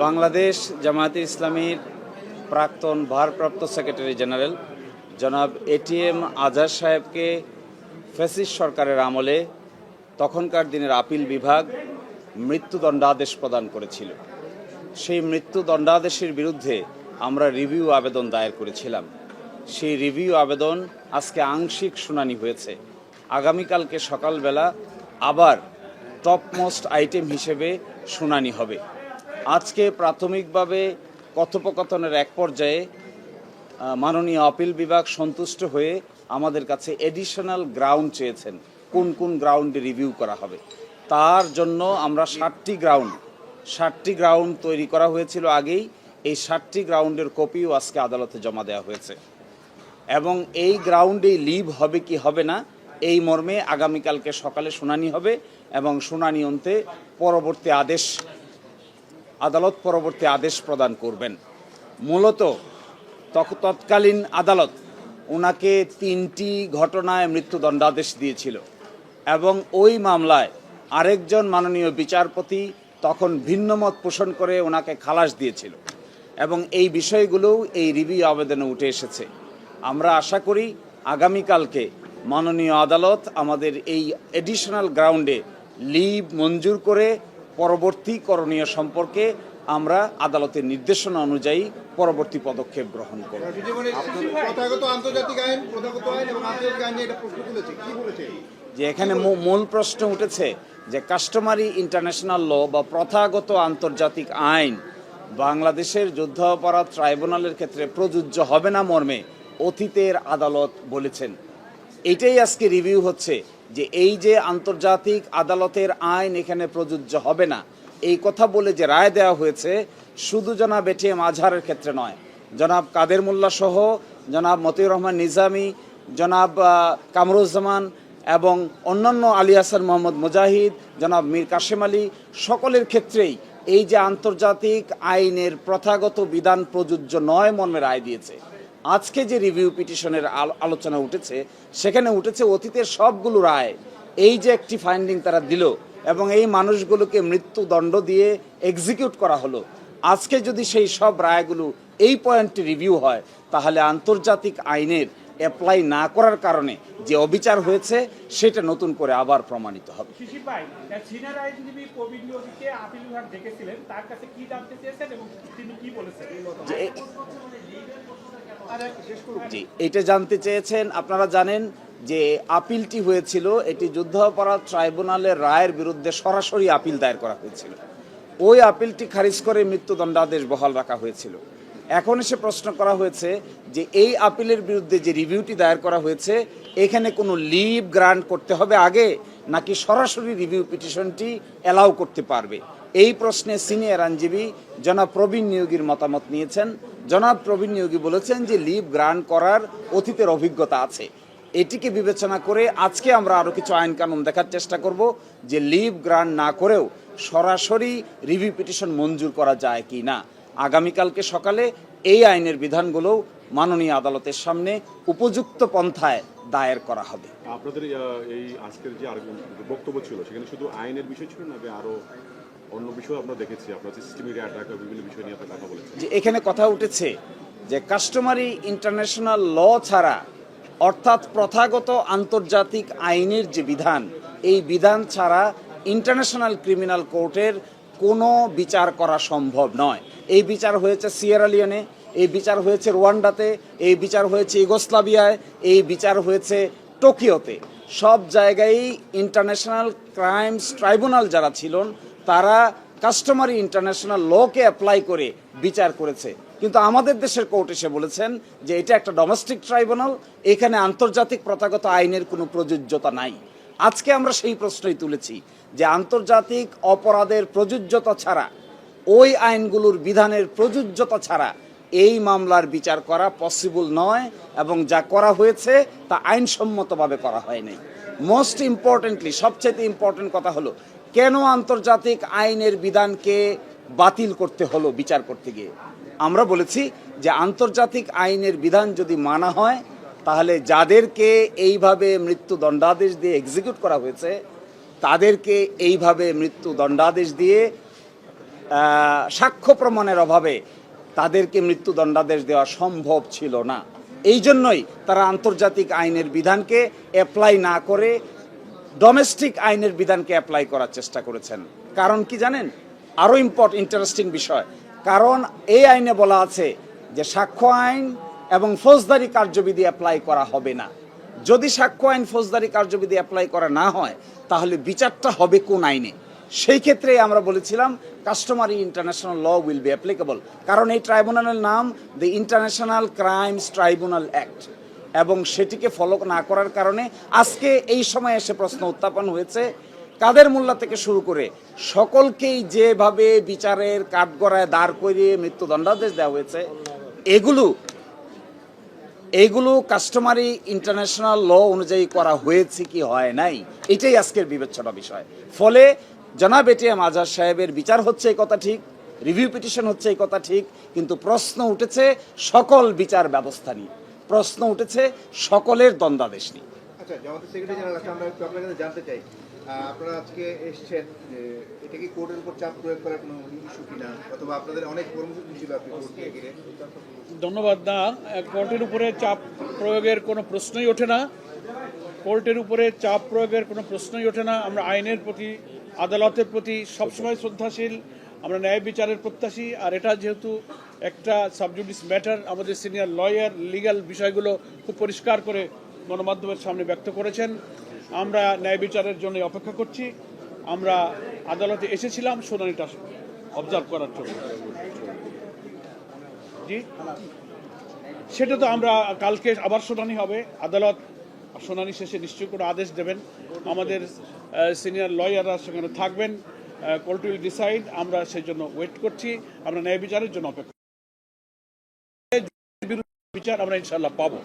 বাংলাদেশ জামায়াতে ইসলামীর প্রাক্তন ভারপ্রাপ্ত সেক্রেটারি জেনারেল জনাব এটিএম আজহার সাহেবকে ফ্যাসিস্ট সরকারের আমলে তখনকার দিনের আপিল বিভাগ মৃত্যুদণ্ডাদেশ প্রদান করেছিল। সেই মৃত্যুদণ্ডাদেশের বিরুদ্ধে আমরা রিভিউ আবেদন দায়ের করেছিলাম। সেই রিভিউ আবেদন আজকে আংশিক শুনানি হয়েছে। আগামীকালকে সকালবেলা আবার টপমোস্ট আইটেম হিসেবে শুনানি হবে। আজকে প্রাথমিকভাবে কথোপকথনের এক পর্যায়ে মাননীয় আপিল বিভাগ সন্তুষ্ট হয়ে আমাদের কাছে এডিশনাল গ্রাউন্ড চেয়েছেন, কোন কোন গ্রাউন্ডে রিভিউ করা হবে। তার জন্য আমরা 60টি গ্রাউন্ড তৈরি করা হয়েছিল আগেই। এই 60টি গ্রাউন্ডের কপিও আজকে আদালতে জমা দেওয়া হয়েছে এবং এই গ্রাউন্ডেই লিভ হবে কি হবে না এই মর্মে আগামীকালকে সকালে শুনানি হবে এবং শুনানি অন্তে আদালত পরবর্তী আদেশ প্রদান করবেন। মূলত তৎকালীন আদালত ওনাকে 3টি ঘটনায় মৃত্যুদণ্ডাদেশ দিয়েছিল এবং ওই মামলায় আরেকজন মাননীয় বিচারপতি তখন ভিন্নমত পোষণ করে ওনাকে খালাস দিয়েছিল এবং এই বিষয়গুলোও এই রিভিউ আবেদনে উঠে এসেছে। আমরা আশা করি আগামীকালকে মাননীয় আদালত আমাদের এই এডিশনাল গ্রাউন্ডে লিভ মঞ্জুর করে পরবর্তী করণীয় সম্পর্কে আমরা আদালতের নির্দেশনা অনুযায়ী পরবর্তী পদক্ষেপ গ্রহণ করব। যে এখানে মূল প্রশ্ন উঠেছে যে কাস্টমারি ইন্টারন্যাশনাল ল বা প্রথাগত আন্তর্জাতিক আইন বাংলাদেশের যুদ্ধাপরাধ ট্রাইব্যুনালের ক্ষেত্রে প্রযোজ্য হবে না মর্মে অতীতের আদালত বলেছেন। এটাই আজকে রিভিউ হচ্ছে যে এই যে আন্তর্জাতিক আদালতের আইন এখানে প্রযোজ্য হবে না এই কথা বলে যে রায় দেওয়া হয়েছে শুধু জনাব এটিএম আজহারের ক্ষেত্রে নয়, জনাব কাদের মোল্লা সহ জনাব মতিউর রহমান নিজামী, জনাব কামরুজ্জামান এবং অন্যান্য আলী হাসান মোহাম্মদ মুজাহিদ, জনাব মীর কাশেম আলী, সকলের ক্ষেত্রেই এই যে আন্তর্জাতিক আইনের প্রথাগত বিধান প্রযোজ্য নয় মর্মে রায় দিয়েছে। আজকে যে রিভিউ পিটিশনের আলোচনা উঠেছে সেখানে উঠেছে অতীতের সবগুলো রায় এই যে একটি ফাইন্ডিং তারা দিল এবং এই মানুষগুলোকে মৃত্যুদণ্ড দিয়ে এক্সিকিউট করা হলো। আজকে যদি সেই সব রায়গুলো এই পয়েন্টে রিভিউ হয় তাহলে আন্তর্জাতিক আইনের অ্যাপ্লাই না করার কারণে যে অবিচার হয়েছে সেটা নতুন করে আবার প্রমাণিত হবে। জি, এটা জানতে চেয়েছেন। আপনারা জানেন যে আপিলটি হয়েছিল, এটি যুদ্ধাপরাধ ট্রাইব্যুনালের রায়ের বিরুদ্ধে সরাসরি আপিল দায়ের করা হয়েছিল। ওই আপিলটি খারিজ করে মৃত্যুদণ্ডাদেশ বহাল রাখা হয়েছিল। এখন এসে প্রশ্ন করা হয়েছে যে এই আপিলের বিরুদ্ধে যে রিভিউটি দায়ের করা হয়েছে এখানে কোনো লিভ গ্রান্ট করতে হবে আগে নাকি সরাসরি রিভিউ পিটিশনটি অ্যালাউ করতে পারবে। এই প্রশ্নে সিনিয়র আইনজীবী জনাব প্রবীণ নিয়োগীর মতামত নিয়েছেন। জনাব প্রবীণ নিয়োগী বলেছেন যে লিভ গ্রান্ট করার অতীতের অভিজ্ঞতা আছে। এটিকে বিবেচনা করে আজকে আমরা আরও কিছু আইন কানুন দেখার চেষ্টা করব যে লিভ গ্রান্ট না করেও সরাসরি রিভিউ পিটিশন মঞ্জুর করা যায় কি না। আগামীকালকে সকালে এই আইনের বিধানগুলো মাননীয় আদালতের সামনে উপযুক্ত পন্থায় দায়ের করা হবে। আপনাদের এই আজকের যে বক্তব্য ছিল সেখানে শুধু আইনের বিষয় ছিল না, আরো অন্য বিষয় আমরা দেখেছি, আপনার সিস্টেমিক অ্যাটাক বিভিন্ন বিষয় নিয়ে কথা বলেছেন। যে এখানে কথা উঠেছে যে কাস্টমারি ইন্টারন্যাশনাল ল ছাড়া অর্থাৎ প্রথাগত আন্তর্জাতিক আইনের যে বিধান এই বিধান ছাড়া ইন্টারন্যাশনাল ক্রিমিনাল কোর্টের কোনো বিচার করা সম্ভব নয়। এই বিচার হয়েছে সিয়েরা লিওনে, এই বিচার হয়েছে রুয়ান্ডাতে, এই বিচার হয়েছে ইউগোস্লাভিয়ায়, এই বিচার হয়েছে টোকিওতে। সব জায়গায় ইন্টারন্যাশনাল ক্রাইমস ট্রাইব্যুনাল যারা ছিলেন তারা কাস্টমারি ইন্টারন্যাশনাল লকে অ্যাপ্লাই করে বিচার করেছে। কিন্তু আমাদের দেশের কোর্ট এসে বলেছেন যে এটা একটা ডোমেস্টিক ট্রাইব্যুনাল, এখানে আন্তর্জাতিক প্রথাগত আইনের কোনো প্রযোজ্যতা নাই। আজকে আমরা সেই প্রশ্নই তুলেছি যে আন্তর্জাতিক অপরাধের প্রযোজ্যতা ছাড়া, ওই আইনগুলোর বিধানের প্রযোজ্যতা ছাড়া এই মামলার বিচার করা পসিবল নয় এবং যা করা হয়েছে তা আইনসম্মতভাবে করা হয়নি। মোস্ট ইম্পর্টেন্টলি, সবচেয়ে ইম্পর্টেন্ট কথা হলো কেন আন্তর্জাতিক আইনের বিধানকে বাতিল করতে হলো বিচার করতে গিয়ে। আমরা বলেছি যে আন্তর্জাতিক আইনের বিধান যদি মানা হয় তাহলে যাদেরকে এইভাবে মৃত্যুদণ্ডাদেশ দিয়ে এক্সিকিউট করা হয়েছে তাদেরকে এইভাবে মৃত্যুদণ্ডাদেশ দিয়ে সাক্ষ্য প্রমাণের অভাবে তাদেরকে মৃত্যুদণ্ডাদেশ দেওয়া সম্ভব ছিল না। এই জন্যই তারা আন্তর্জাতিক আইনের বিধানকে অ্যাপ্লাই না করে ডোমেস্টিক আইনের বিধানকে অ্যাপ্লাই করার চেষ্টা করেছেন। কারণ কি জানেন, আরও ইন্টারেস্টিং বিষয়, কারণ এই আইনে বলা আছে যে সাক্ষ্য আইন এবং ফৌজদারি কার্যবিধি অ্যাপ্লাই করা হবে না। যদি সাক্ষ্য আইন ফৌজদারি কার্যবিধি অ্যাপ্লাই করা না হয় তাহলে বিচারটা হবে কোন আইনে? সেই ক্ষেত্রে আমরা বলেছিলাম customary international law will be applicable, কারণ এই ট্রাইব্যুনালের নাম the International Crimes Tribunal Act, এবং সেটিকে ফলো না করার কারণে আজকে এই সময় এসে প্রশ্ন উত্থাপন হয়েছে কাদের মোল্লা থেকে শুরু করে সকলকেই যেভাবে বিচারের কাঠগড়ায় দাঁড় করিয়ে মৃত্যুদণ্ডাদেশ দেওয়া হয়েছে, এগুলো কাস্টমারি ইন্টারন্যাশনাল ল অনুযায়ী করা হয়েছে কি হয় নাই, এটাই আজকের বিবেচনা বিষয়। ফলে জনাব এটিএম আজহার সাহেবের বিচার হচ্ছে এই কথা ঠিক, রিভিউ পিটিশন হচ্ছে এই কথা ঠিক, কিন্তু প্রশ্ন উঠেছে সকল বিচার ব্যবস্থা নিয়ে, প্রশ্ন উঠেছে সকলের দণ্ডাদেশ নিয়ে। আচ্ছা, জামাতের সেক্রেটারি জেনারেল, আমরা একটু আপনার কাছে জানতে চাই, আপনারা আজকে এসেছেন, এটা কি কোর্টের উপর চাপ প্রয়োগ করার কোনো ইস্যু কিনা, অথবা আপনাদের অনেক কর্মসূচি ছিল আপনি কোর্টকে ঘিরে? ধন্যবাদ। না, কোর্টের উপরে চাপ প্রয়োগের কোনো প্রশ্নই ওঠে না। কোর্টের উপরে চাপ প্রয়োগের কোনো প্রশ্নই ওঠে না। আমরা আইনের প্রতি, আদালতের প্রতি সবসময় শ্রদ্ধাশীল, আমরা ন্যায় বিচারের প্রত্যাশী। আর এটা যেহেতু একটা সাবজুডিস ম্যাটার, আমাদের সিনিয়র লয়ার লিগ্যাল বিষয়গুলো খুব পরিষ্কার করে গণমাধ্যমের সামনে ব্যক্ত করেছেন। আমরা ন্যায় বিচারের জন্য অপেক্ষা করছি। আমরা আদালতে এসেছিলাম শুনানিটা অবজার্ভ করার জন্য। জি, সেটা তো আমরা কালকে আবার শুনানি হবে, আদালত শুনানি শেষে নিশ্চয়ই কোনো আদেশ দেবেন। আমাদের সিনিয়র লয়াররা সেখানে থাকবেন, কোর্ট উইল ডিসাইড। আমরা সেই জন্য ওয়েট করছি, আমরা ন্যায় বিচারের জন্য অপেক্ষা। বিচার আমরা ইনশাল্লাহ পাবো।